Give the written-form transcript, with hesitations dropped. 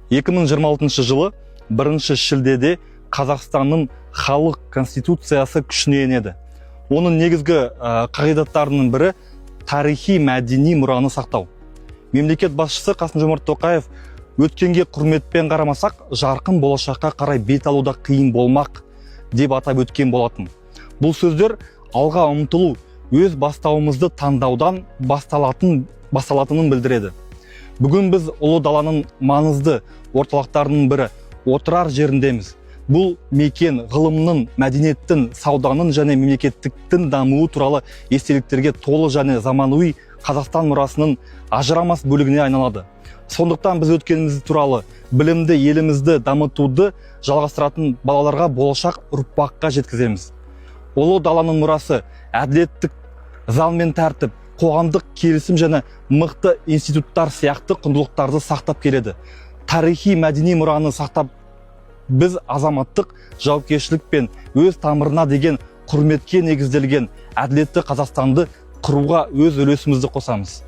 2026 жылы 1 шілдеде Қазақстанның халық конституциясы күшіне енеді. Оның негізгі қағидаттарының бірі тарихи мәдени мұраны сақтау. Мемлекет басшысы Қасым-Жомарт Тоқаев өткенге құрметпен қарамасақ, жарқын болашаққа қарай бет алуда қиын болмақ деп атап өткен болатын. Бұл сөздер алға ұмтылу, өз бастауымызды таңдаудан басталатынын білдіреді. Бүгін біз ұлы даланың маңызды орталықтарының бірі отырар жеріндеміз. Бұл мекен ғылымның, мәдениеттің, сауданың және мемлекеттіктің дамуы туралы естеліктерге толы және заманауи Қазақстан мұрасының ажырамас бөлігіне айналады. Сондықтан біз өткеніміз туралы білімді елімізді дамытуды жалғастыратын балаларға болашақ ұрпаққа жеткіземіз. Ұлы даланың мұрасы әділеттік, заң мен тәртіп, қоғамдық келісім және мықты институттар сияқты құндылықтарды сақтап келеді. Тарихи мәдени мұраны сақтап, біз азаматтық жауапкершілік пен өз тамырына деген құрметке негізделген әділетті Қазақстанды құруға өз үлесімізді қосамыз.